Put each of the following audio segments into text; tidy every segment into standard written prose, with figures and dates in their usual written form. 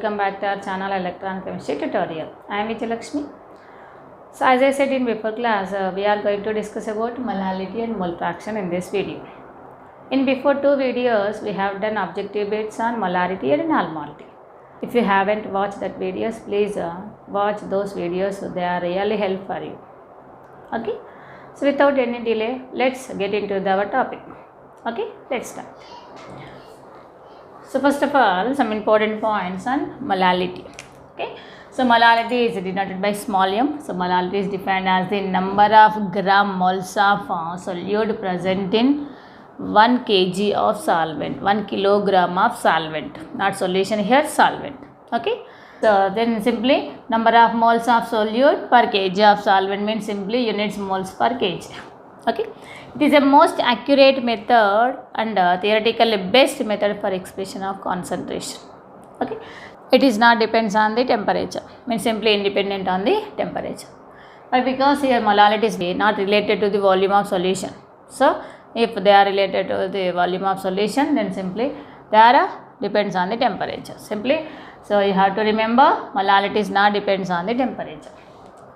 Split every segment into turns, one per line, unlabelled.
welcome back to our channel Electron Chemistry Tutorial. I am Vijayalaxmi. So as I said in before class, we are going to discuss about molality and molefraction in this video. In before two videos, we have done objective bits on molality and normality. If you haven't watched that videos, please watch those videos. They are really helpful for you. Okay. So without any delay, let's get into our topic. Okay, let's start. So first of all, some important points on molality. Okay, so molality is denoted by small m. So molality is defined as the number of gram moles of solute present in 1 kg of solvent, 1 kilogram of solvent, not solution here, solvent. Okay, so then simply number of moles of solute per kg of solvent means simply units moles per kg. Okay, it is a most accurate method and theoretically best method for expression of concentration. Okay, it is not depends on the temperature, means simply independent on the temperature. But because here molality is not related to the volume of solution, so if they are related to the volume of solution, then simply they are depends on the temperature. Simply, so you have to remember molality is not depends on the temperature.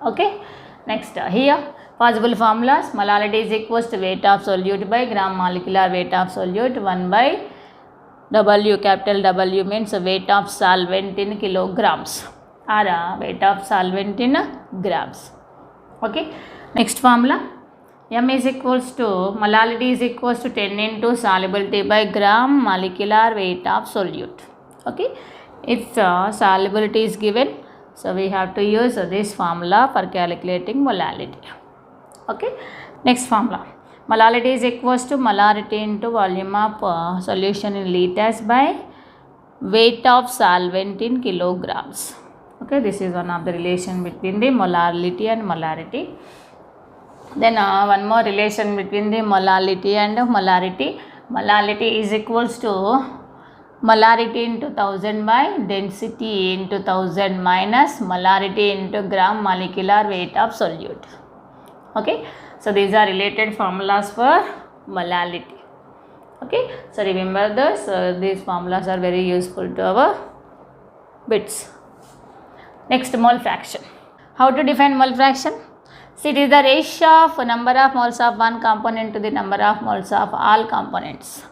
Okay, next here. Possible formulas: molality is equals to weight of solute by gram molecular weight of solute 1 by W. Capital W means weight of solvent in kilograms or weight of solvent in grams. Okay. Next formula: M is equals to molality is equals to 10 into solubility by gram molecular weight of solute. Okay. If solubility is given, so we have to use this formula for calculating molality. Okay, next formula: molality is equals to molarity into volume of solution in liters by weight of solvent in kilograms. Okay, this is one of the relation between the molality and molarity. Then one more relation between the molality and molarity. Molality is equals to molarity into 1000 by density into 1000 minus molarity into gram molecular weight of solute. Okay, so these are related formulas for molality. Okay, so remember this. These formulas are very useful to our bits. Next, mole fraction. How to define mole fraction? See, it is the ratio of number of moles of one component to the number of moles of all components.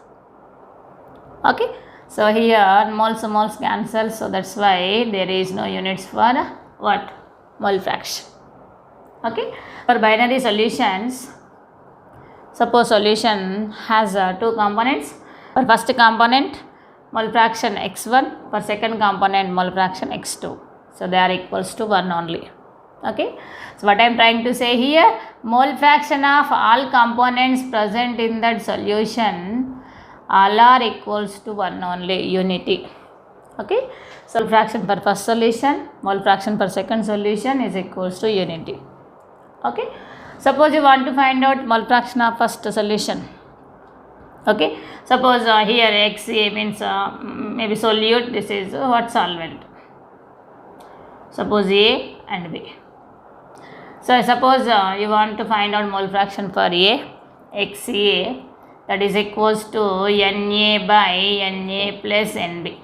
Okay, so here moles cancel, so that's why there is no units for what? Mole fraction. Okay, for binary solutions, suppose solution has two components. For first component, mole fraction x1, for second component, mole fraction x2. So they are equals to 1 only. Okay, so what I am trying to say here, mole fraction of all components present in that solution, all are equals to 1 only, unity. Okay, so mole fraction for first solution, mole fraction for second solution is equals to unity. Okay, suppose you want to find out mole fraction of first solution. Okay, suppose here XA means maybe solute, this is what solvent. Suppose A and B. So suppose you want to find out mole fraction for A, XA, that is equals to Na by Na plus Nb.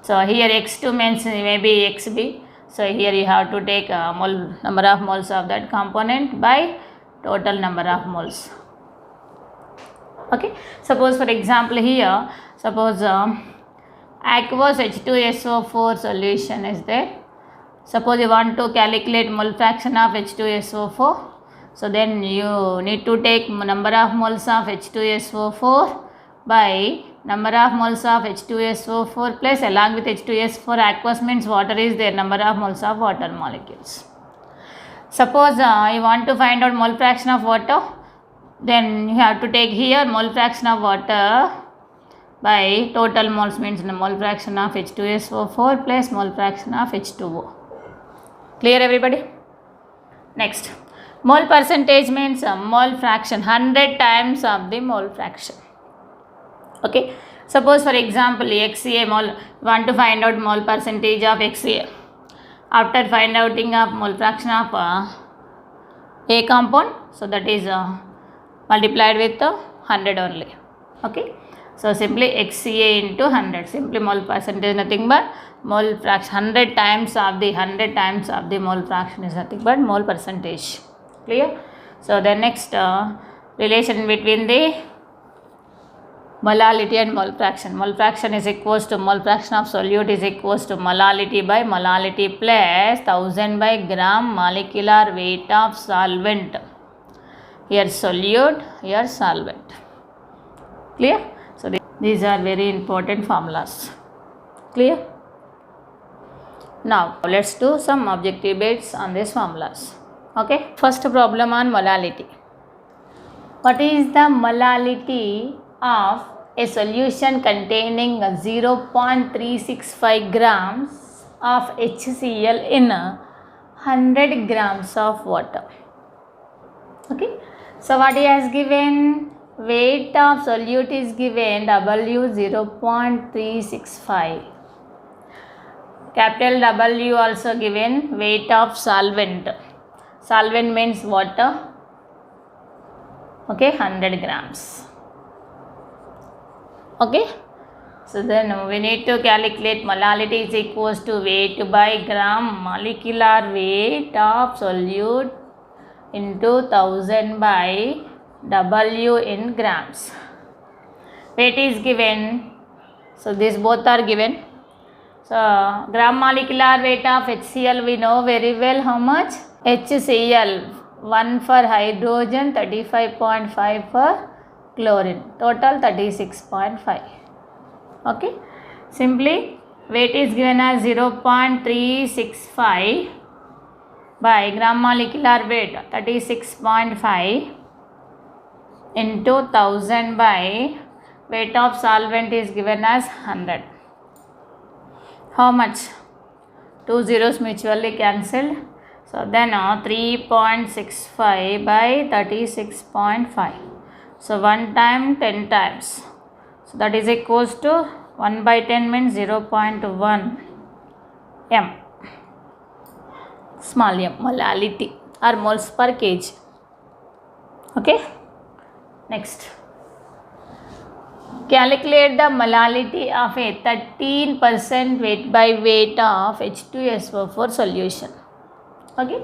So here X2 means maybe XB. So here you have to take number of moles of that component by total number of moles. Okay, suppose for example here, suppose aqueous H2SO4 solution is there. Suppose you want to calculate mole fraction of H2SO4. So then you need to take number of moles of H2SO4 by number of moles of H2SO4 plus along with H2SO4 aqueous means water is there, number of moles of water molecules. Suppose you want to find out mole fraction of water, then you have to take here mole fraction of water by total moles means the mole fraction of H2SO4 plus mole fraction of H2O. Clear everybody? Next, mole percentage means mole fraction, 100 times of the mole fraction. Okay, suppose for example XA mole, want to find out mole percentage of XA. After find outing of mole fraction of A compound, so that is multiplied with 100 only. Okay, So simply HCA into 100. Simply mole percentage nothing but mole fraction. 100 times of the mole fraction is nothing but mole percentage. Clear? So the next relation between the molality and mole fraction. Mole fraction is equals to mole fraction of solute is equals to molality by molality plus 1000 by gram molecular weight of solvent. Here solute, here solvent. Clear? So these are very important formulas. Clear? Now let's do some objective bits on these formulas. Okay. First problem on molality. What is the molality of a solution containing 0.365 grams of HCl in 100 grams of water? Okay. So what he has given? Weight of solute is given W 0.365. Capital W also given. Weight of solvent. Solvent means water. Okay, 100 grams. Okay. So then we need to calculate molality is equals to weight by gram molecular weight of solute into 1000 by W in grams. Weight is given. So these both are given. So gram molecular weight of HCl we know very well how much? HCl 1 for hydrogen, 35.5 for chlorine. Total 36.5. Okay. Simply weight is given as 0.365 by gram molecular weight 36.5 into 1000 by weight of solvent is given as 100. How much? 2 zeros mutually cancelled. So then 3.65 by 36.5. So 1 time 10 times. So that is equals to 1 by 10 means 0.1 m. Small m, molality or moles per kg. Okay. Next. Calculate the molality of a 13% weight by weight of H2SO4 solution. Okay.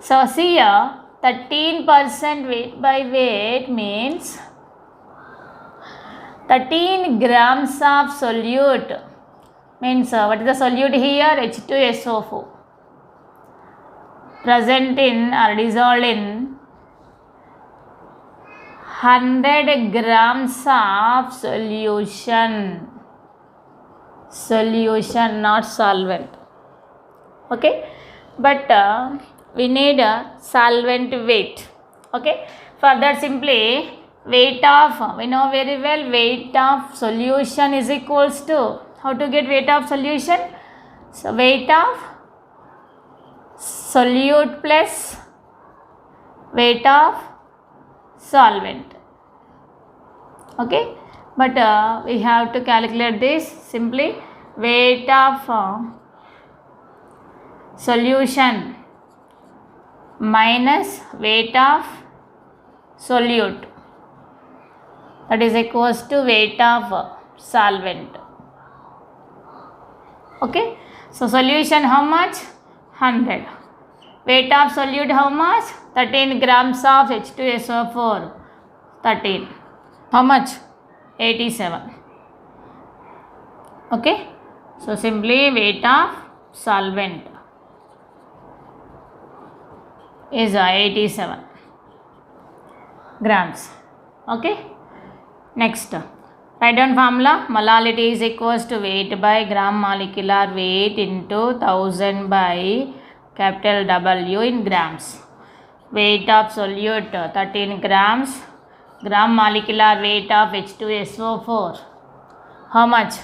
So see here 13% weight by weight means 13 grams of solute means what is the solute here? H2SO4 present in or dissolved in 100 grams of solution, not solvent. Okay, but we need a solvent weight. Okay, for that simply weight of, we know very well weight of solution is equals to, how to get weight of solution? So weight of solute plus weight of solvent. Okay, but we have to calculate this simply weight of solution minus weight of solute, that is equals to weight of solvent. Okay, so solution how much? 100. Weight of solute how much? 13 grams of H2SO4. 13. How much? 87. Okay. So simply weight of solvent is 87 grams. Okay. Next. Write down formula. Molality is equals to weight by gram molecular weight into 1000 by capital W in grams. Weight of solute 13 grams. Gram molecular weight of H2SO4. How much?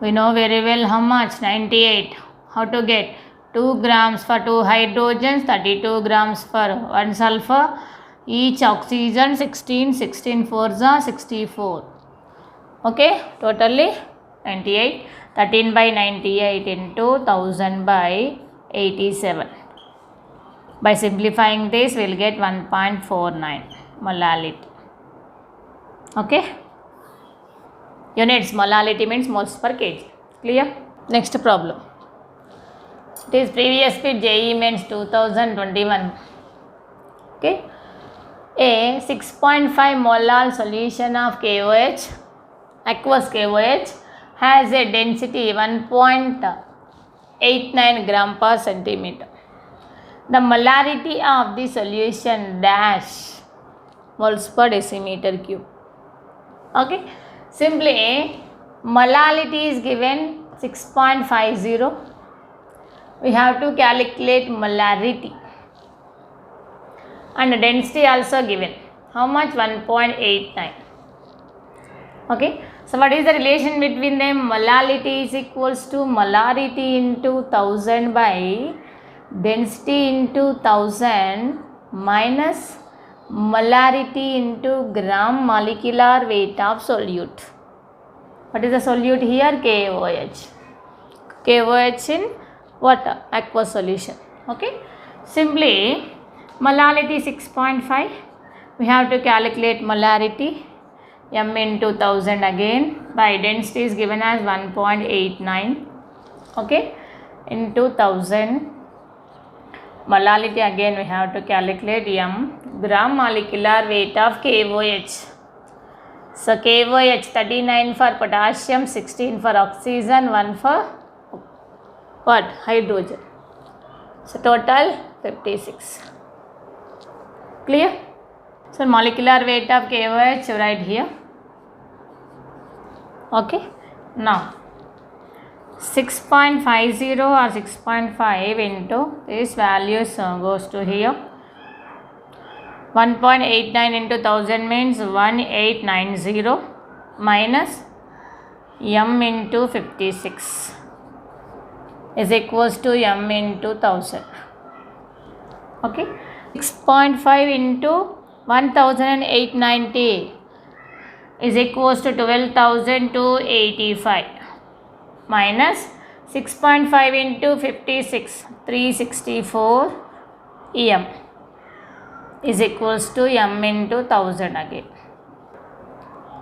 We know very well how much? 98. How to get? 2 grams for 2 hydrogens, 32 grams for 1 sulfur. Each oxygen 16, 16 4s are 64. Okay, totally 98. 13 by 98 into 1000 by 87. By simplifying this, we will get 1.49 molality. Okay. units. Molality means moles per kg. Clear? Next problem. It is previous bit JEE Mains 2021. Okay. A 6.5 molar solution of KOH, aqueous KOH, has a density 1.89 gram per centimeter. The molarity of the solution dash moles per decimeter cube. Okay. Simply molality is given 6.50. We have to calculate molarity. And density also given. How much? 1.89. Okay. So what is the relation between them? Molality is equals to molarity into 1000 by density into 1000 minus molarity into gram molecular weight of solute. What is the solute here? KOH. KOH in water, aqueous solution. Okay. Simply molality 6.5. We have to calculate molarity. M into 1000 again by density is given as 1.89. Okay. Into 1000. Molality again we have to calculate M, gram molecular weight of KOH. So KOH 39 for potassium, 16 for oxygen, 1 for what? Hydrogen. So total 56. Clear? So molecular weight of KOH right here. Okay. Now 6.50 or 6.5 into these values goes to here. 1.89 into 1000 means 1890 minus M into 56 is equals to M into 1000. Okay. 6.5 into 1890 is equals to 12,285 minus 6.5 into 56, 364 EM is equals to M into 1000 again.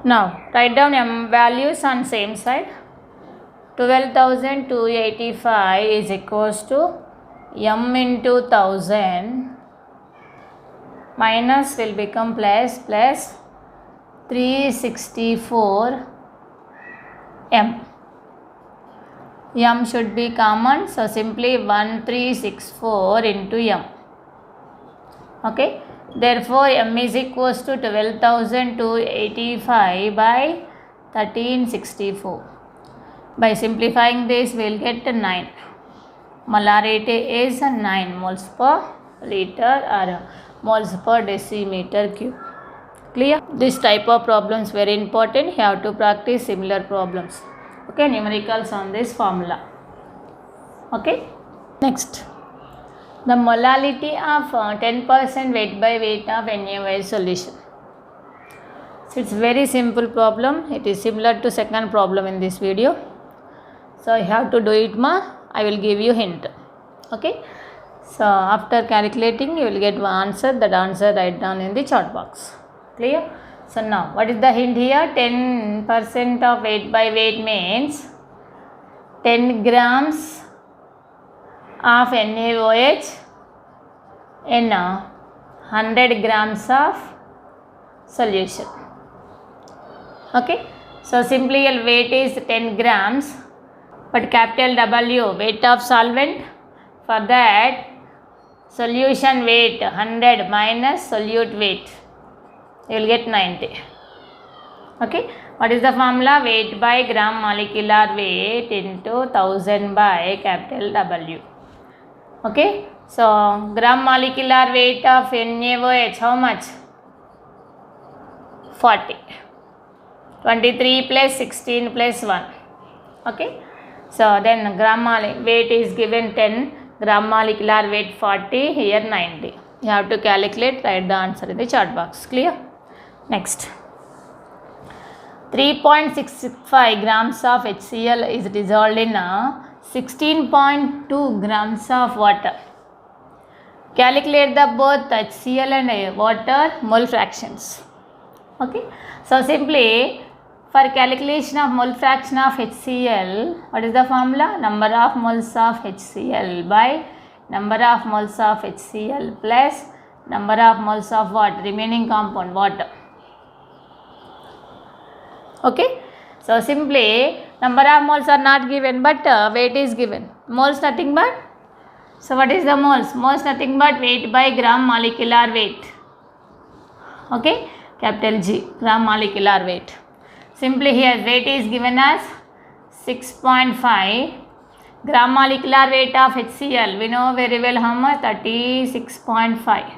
Now write down M values on same side. 12,285 is equals to M into 1000 minus will become plus 364 M. M should be common, so simply 1364 into M. Okay. Therefore M is equals to 12,285 by 1364. By simplifying this we will get 9. Molarity is 9 moles per liter or moles per decimeter cube. Clear? This type of problems very important. You have to practice similar problems. Okay, numericals on this formula. Okay. Next, the molality of 10% weight by weight of NaOH solution. So it's very simple problem. It is similar to second problem in this video. So you have to do it I will give you hint. Okay. So after calculating you will get one answer. That answer write down in the chat box. Clear? So now what is the hint here? 10% of weight by weight means 10 grams of NaOH in 100 grams of solution. Okay. So simply your weight is 10 grams, but capital W weight of solvent. For that solution weight 100 minus solute weight, you will get 90. Okay. What is the formula? Weight by gram molecular weight into 1000 by capital W. Okay. So gram molecular weight of NaOH how much? 40. 23 plus 16 plus 1. Okay. So then gram weight is given 10, gram molecular weight 40, here 90. You have to calculate, write the answer in the chart box. Clear? Next. 3.65 grams of HCl is dissolved in 16.2 grams of water. Calculate the both HCl and water mole fractions. Okay. So simply For calculation of mole fraction of HCl, what is the formula? Number of moles of HCl by number of moles of HCl plus number of moles of what? Remaining compound, water. Okay. So simply number of moles are not given, but weight is given. Moles nothing but. So what is the moles? Moles nothing but weight by gram molecular weight. Okay. Capital G, gram molecular weight. Simply here weight is given as 6.5. Gram molecular weight of HCl, we know very well how much? 36.5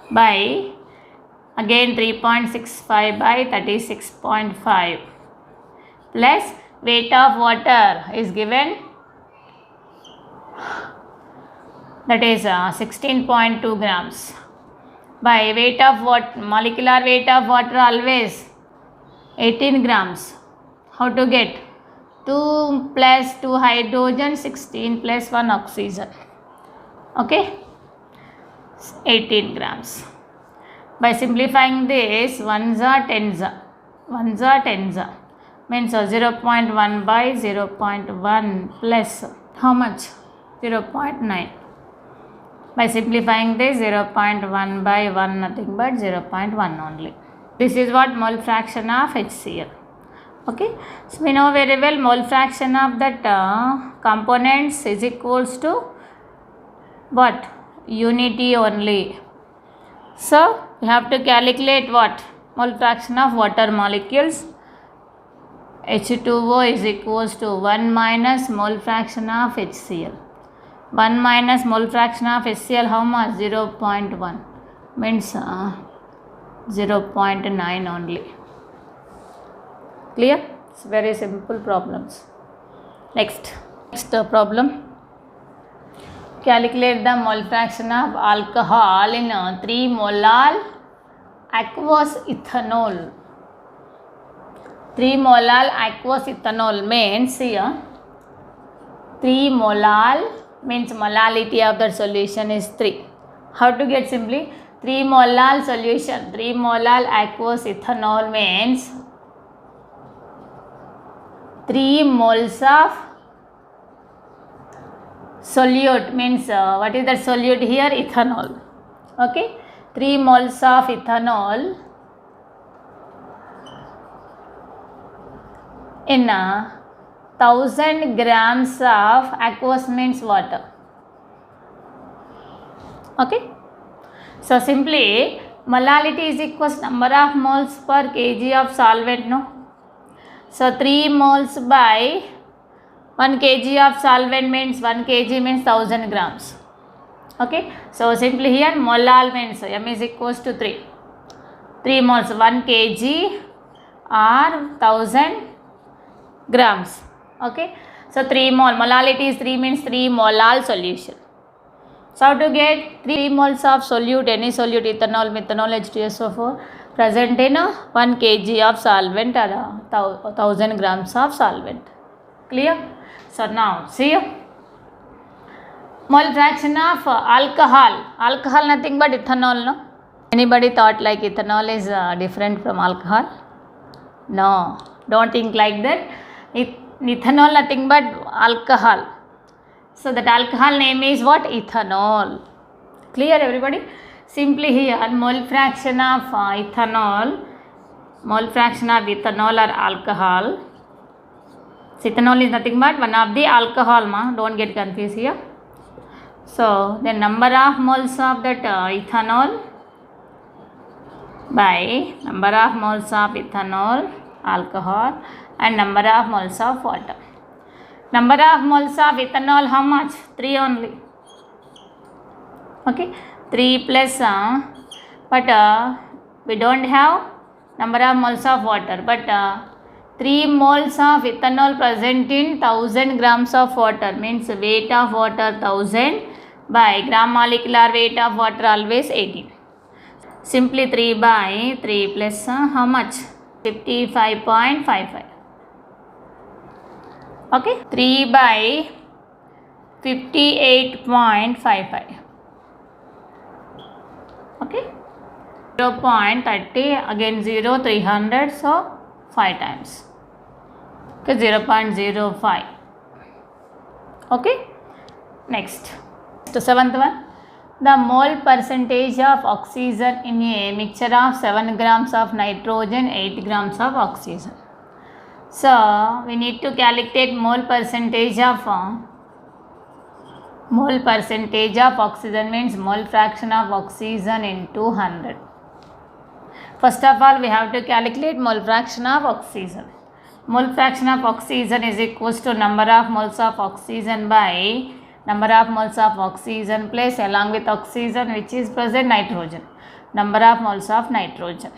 by again 3.65 by 36.5 plus weight of water is given, that is 16.2 grams by weight of what? Molecular weight of water always 18 grams. How to get? 2 plus 2 hydrogen, 16 plus 1 oxygen. Okay, 18 grams. By simplifying this, 1s are 10s, 1s are 10s, means 0.1 by 0.1 plus how much? 0.9. By simplifying this, 0.1 by 1 nothing but 0.1 only. This is what? Mole fraction of HCl. Okay, so we know very well mole fraction of that components is equals to what? Unity only. So we have to calculate what? Mole fraction of water molecules. H2O is equals to 1 minus mole fraction of HCl. 1 minus mole fraction of HCl how much? 0.1 means 0.9 only. Clear? It's very simple problems. Next problem. Calculate the mole fraction of alcohol in 3 molal aqueous ethanol. 3 molal aqueous ethanol means here 3 molal means molality of the solution is 3. How to get? Simply 3 molal solution, 3 molal aqueous ethanol means 3 moles of solute, means what is the solute here? Ethanol. Okay, 3 moles of ethanol in 1000 grams of aqueous means water. Okay, so simply molality is equals number of moles per kg of solvent, no? So 3 moles by 1 kg of solvent means 1 kg means 1000 grams. Okay, so simply here molal means m is equals to 3. 3 moles 1 kg or 1000 grams. Okay, so 3 mole, molality is 3 means 3 molal solution. So how to get 3 moles of solute, any solute, ethanol, methanol, H2SO4 present in 1 kg of solvent or 1000 grams of solvent. Clear? So now see mole fraction of alcohol. Alcohol nothing but ethanol, no? Anybody thought like ethanol is different from alcohol? No, don't think like that. Ethanol nothing but alcohol. So that alcohol name is what? Ethanol. Clear everybody? Simply here mole fraction of ethanol, mole fraction of ethanol or alcohol. So ethanol is nothing but one of the alcohol, don't get confused here. So the number of moles of that ethanol by number of moles of ethanol, alcohol, and number of moles of water. Number of moles of ethanol how much? 3 only. Okay, 3 plus but we don't have number of moles of water, but 3 moles of ethanol present in 1000 grams of water means weight of water 1000 by gram molecular weight of water always 18. Simply 3 by 3 plus how much? 55.55. Okay, 3 by 58.55. Okay, 0.30 again 0 300, so 5 times. Okay, 0.05. Okay, next. So, 7th one. The mole percentage of oxygen in a mixture of 7 grams of nitrogen, 8 grams of oxygen. So, we need to calculate mole percentage of oxygen means mole fraction of oxygen into 100. First of all, we have to calculate mole fraction of oxygen. Mole fraction of oxygen is equals to number of moles of oxygen by number of moles of oxygen plus along with oxygen which is present nitrogen. Number of moles of nitrogen.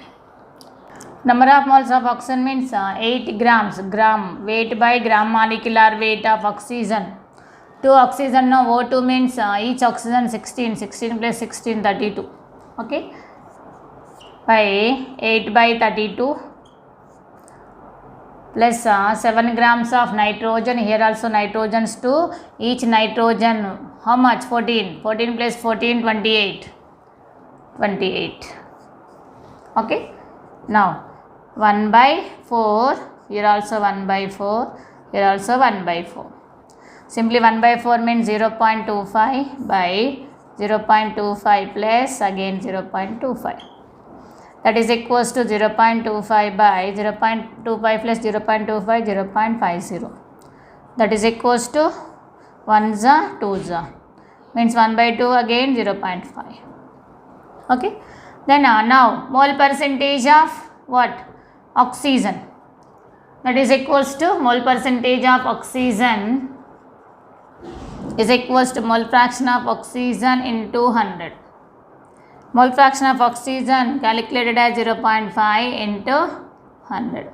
Number of moles of oxygen means 8 grams, gram, weight by gram molecular weight of oxygen. 2 oxygen, no, O2 means each oxygen 16, 16 plus 16, 32. Okay, by 8 by 32 plus 7 grams of nitrogen, here also nitrogens 2, each nitrogen how much? 14, 14 plus 14, 28, 28. Okay, now 1 by 4, here also 1 by 4, here also 1 by 4. Simply 1 by 4 means 0.25 by 0.25 plus again 0.25. That is equals to 0.25 by 0.25 plus 0.25, 0.50. That is equals to 1 za 2 za. Means 1 by 2 again 0.5. Okay. Then now mole percentage of what? Oxygen. That is equals to mole percentage of oxygen is equals to mole fraction of oxygen into 100. Mole fraction of oxygen calculated as 0.5 into 100.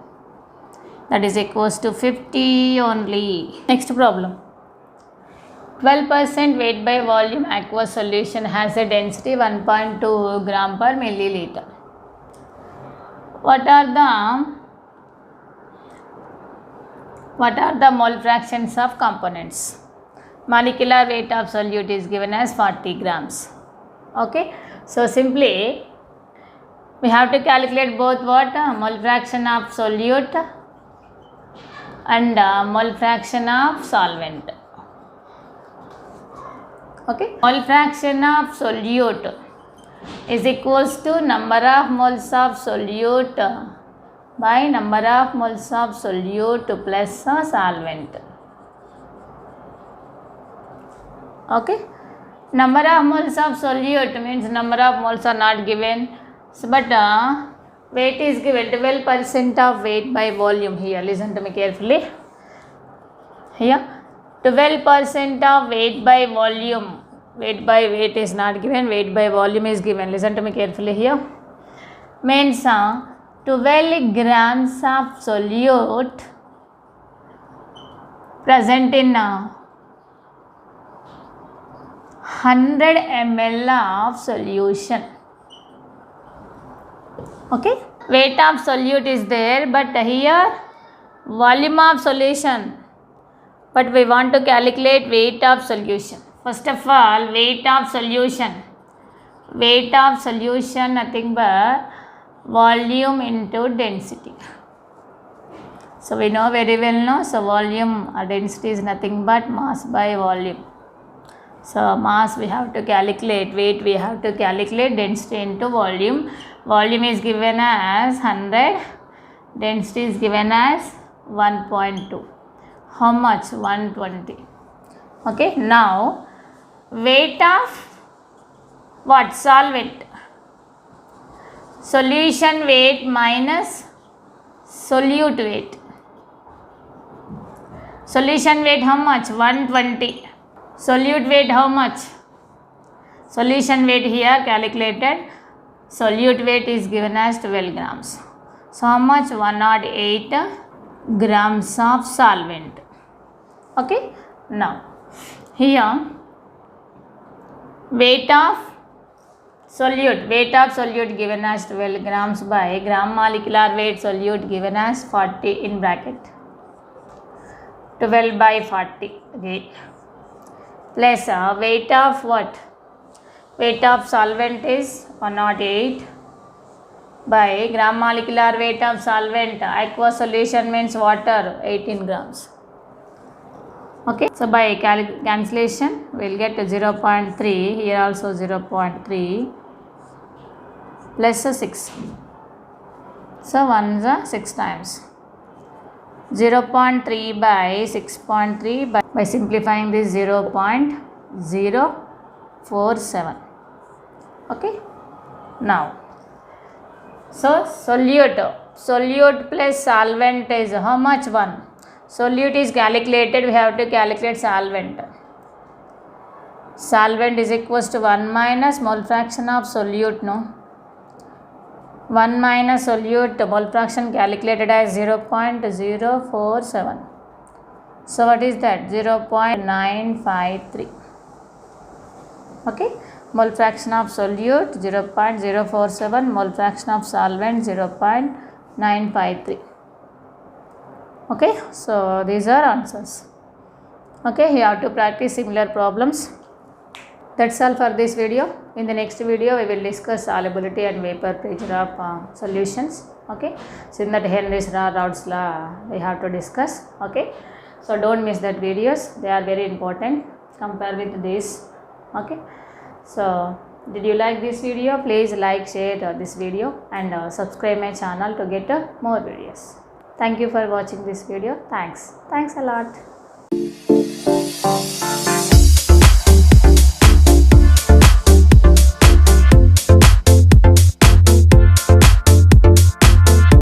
That is equals to 50 only. Next problem. 12% weight by volume aqueous solution has a density 1.2 gram per milliliter. What are the mole fractions of components? Molecular weight of solute is given as 40 grams. Okay. So, simply we have to calculate both what? Mole fraction of solute and mole fraction of solvent. Okay. Mole fraction of solute is equals to number of moles of solute by number of moles of solute plus solvent. Okay. Number of moles of solute means number of moles are not given, but weight is given. 12% of weight by volume. Here listen to me carefully. Here 12% of weight by volume. Weight by weight is not given, weight by volume is given. Listen to me carefully here. Means 12 grams of solute present in 100 ml of solution. Okay. Weight of solute is there, but here volume of solution. But we want to calculate weight of solution. First of all, weight of solution. Weight of solution nothing but volume into density. So we know very well, no? So volume or density is nothing but mass by volume. So mass we have to calculate, weight we have to calculate, density into volume. Volume is given as 100, density is given as 1.2. How much? 120. Okay. Now weight of what? Solvent. Solution weight minus solute weight. Solution weight how much? 120. Solute weight how much? Solution weight here calculated. Solute weight is given as 12 grams. So how much? 108 grams of solvent. Okay. Now here weight of solute given as 12 grams by gram molecular weight solute given as 40 in bracket. 12 by 40 again. Plus weight of what? Weight of solvent is 108 by gram molecular weight of solvent. Aqueous solution means water, 18 grams. Okay, so by cancellation we will get 0.3, here also 0.3 plus 6. So 1 is 6 times. 0.3 by 6.3 by simplifying this 0.047. Okay, now so solute plus solvent is how much? 1. Solute is calculated, we have to calculate solvent. Solvent is equals to 1 minus mole fraction of solute, no? 1 minus solute mole fraction calculated as 0.047. So what is that? 0.953. Okay, mole fraction of solute 0.047, mole fraction of solvent 0.953. Okay, so these are answers. Okay, you have to practice similar problems. That's all for this video. In the next video, we will discuss solubility and vapor pressure of solutions. Okay, so in that Henry's Raoult's law we have to discuss. Okay, so don't miss that videos. They are very important. Compare with this. Okay, so did you like this video? Please like, share this video and subscribe my channel to get more videos. Thank you for watching this video. Thanks a lot.